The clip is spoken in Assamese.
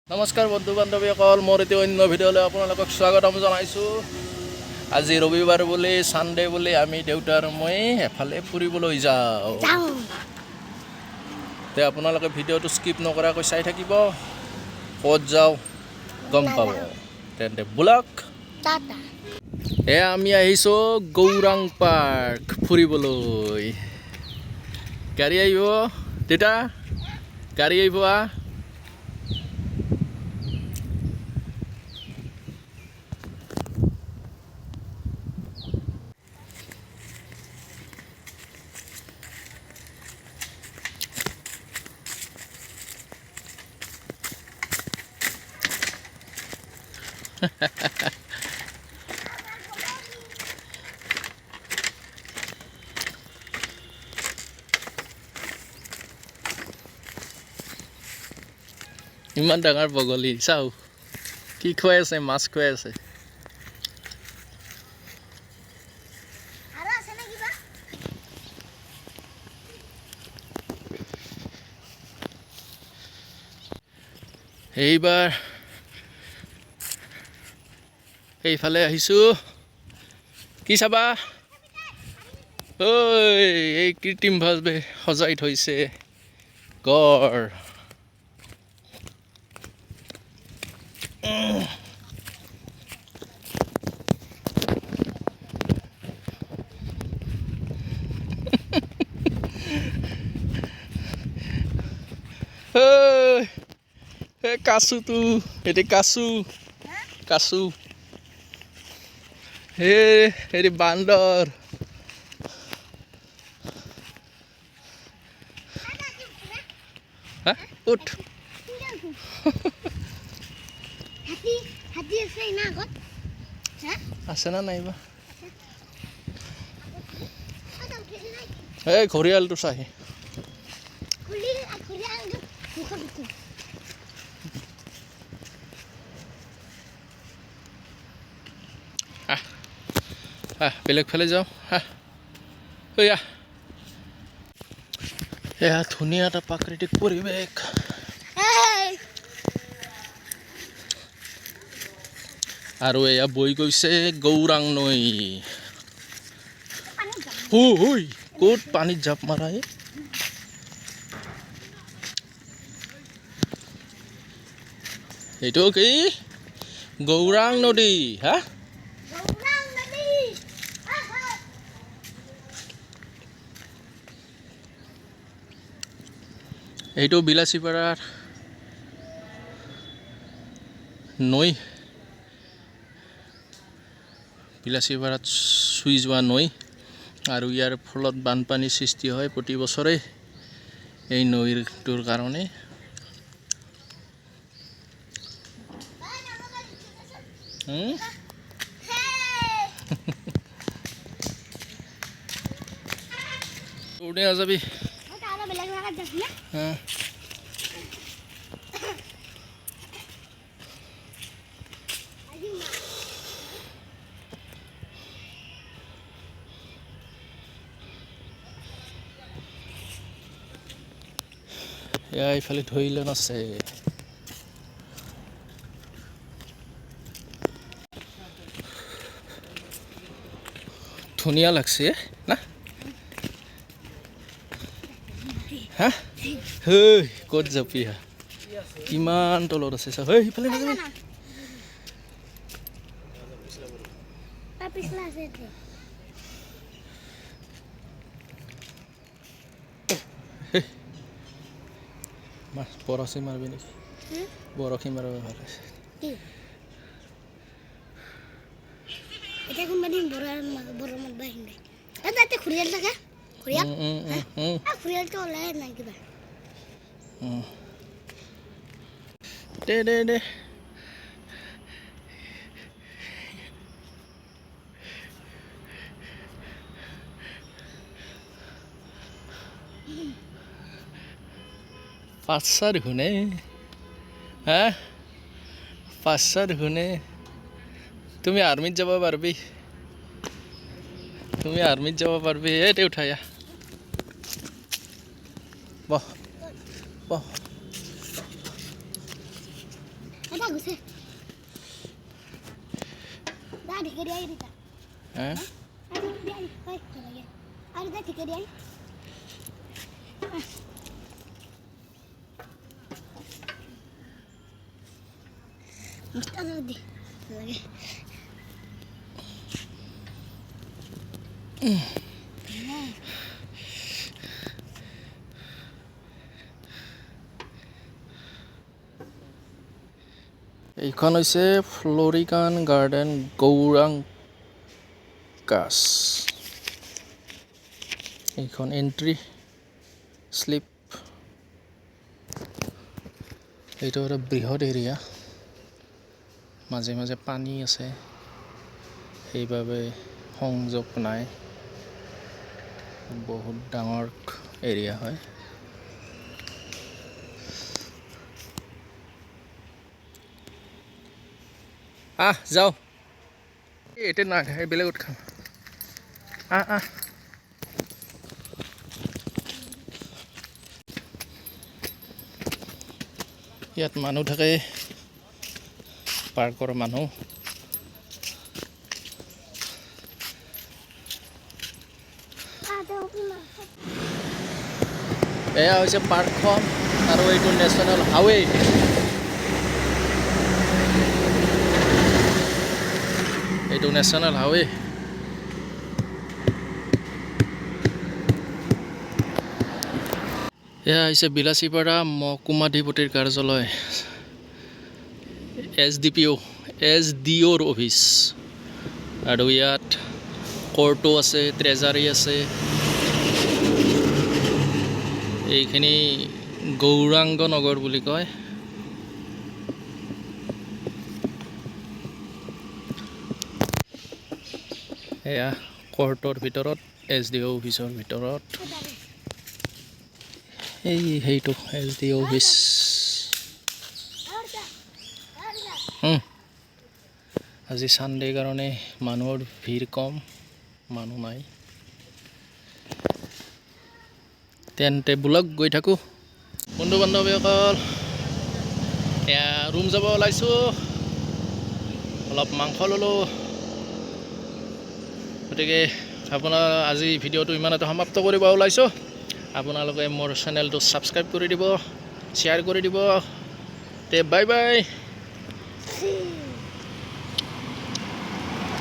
নমস্কাৰ বন্ধু বান্ধৱীসকল, মোৰ এটি অন্য ভিডিঅ'লৈ আপোনালোকক স্বাগতম জনাইছোঁ। আজি ৰবিবাৰ বুলি, ছানডে বুলি আমি দেউতা আৰু মই এফালে ফুৰিবলৈ যাওঁ। তে আপোনালোকে ভিডিঅ'টো স্কিপ নকৰাকৈ চাই থাকিব, ক'ত যাওঁ গম পাব। তেন্তে বোলক, আমি আহিছোঁ গৌৰাং পাৰ্ক ফুৰিবলৈ। গাড়ী আহিব দেউতা, গাড়ী আহিব। ইমান ডাঙৰ বগলী চাও কি খুৱাই আছে, মাছ খুৱাই আছে। এইবাৰ এইফালে আহিছোঁ, কি চাবা? ঐ এই কৃত্ৰিমভাৱে সজাই থৈছে গড়। কাছুটো এটি কাছু কাছু, এটি বান্দৰ। উঠ আছে না নাইবা? এই ঘৰিয়ালটো চাহি বেলেগ ফালে যাওঁ। এয়া ধুনীয়া এটা প্ৰাকৃতিক পৰিৱেশ। আৰু এয়া বৈ গৈছে গৌৰাং নৈ। ক'ত পানীত জাপ মাৰা? এইটো কি গৌৰাং নদী? এইটো বিলাসীপাৰাৰ নৈ, বিলাসীপাৰাত চুই যোৱা নৈ। আৰু ইয়াৰ ফলত বানপানীৰ সৃষ্টি হয় প্ৰতি বছৰে এই নৈটোৰ কাৰণে। যাবি এয়া এইফালে ধৰিলে আছে। ধুনীয়া লাগছে না? ক'ত যাবি? কিমান তলত আছে চা। সিফালে নাযাবি। বৰশী মাৰিবি নেকি? বৰশী মাৰিব ভাল আছে। দে পাঁচটা দেখোনে, পাঁচটা দেখোনে। তুমি আৰ্মিত যাব পাৰবি, তুমি আৰ্মিত যাব পাৰবি। এইটো উঠায়া বহ বহ। এইখন হৈছে ফ্লৰিকান গাৰ্ডেন গৌৰাং কাছ এইখন এন্ট্ৰি স্লিপ এইটো এটা বৃহৎ এৰিয়া মাজে মাজে পানী আছে সেইবাবে সংযোগ নাই বহুত ডাঙৰ এৰিয়া হয় যাও এটা না এই বেলেগত খাম ইয়াত মানুহ থাকে পাৰ্কৰ মানুহ এয়া হৈছে পাৰ্কখন আৰু এইটো নেশ্যনেল হাইৱে এইটো নেশ্যনেল হাইৱে এয়া হৈছে বিলাসীপাৰা মহকুমাধিপতিৰ কাৰ্যালয় SDOৰ অফিচ আৰু ইয়াত কোৰ্টো আছে ট্ৰেজাৰী আছে এইখিনি গৌৰাংগ নগৰ বুলি কয় এয়া কোৰ্টৰ ভিতৰত SDO অফিচৰ ভিতৰত সেইটো SDO অফিচ আজি সানডে কাৰণে মানুহৰ ভিৰ কম মানুহ নাই তেন্তে ব্লগ গৈ থাকো বন্ধু বান্ধৱীসকল এয়া ৰুম যাব ওলাইছো অলপ মাংস ললো গতিকে আপোনাৰ আজি ভিডিঅ'টো ইমানতে সমাপ্ত কৰিব ওলাইছো আপোনালোকে মোৰ চেনেলটো সাবস্ক্ৰাইব কৰি দিব শ্বেয়াৰ কৰি দিব তে বাই বাই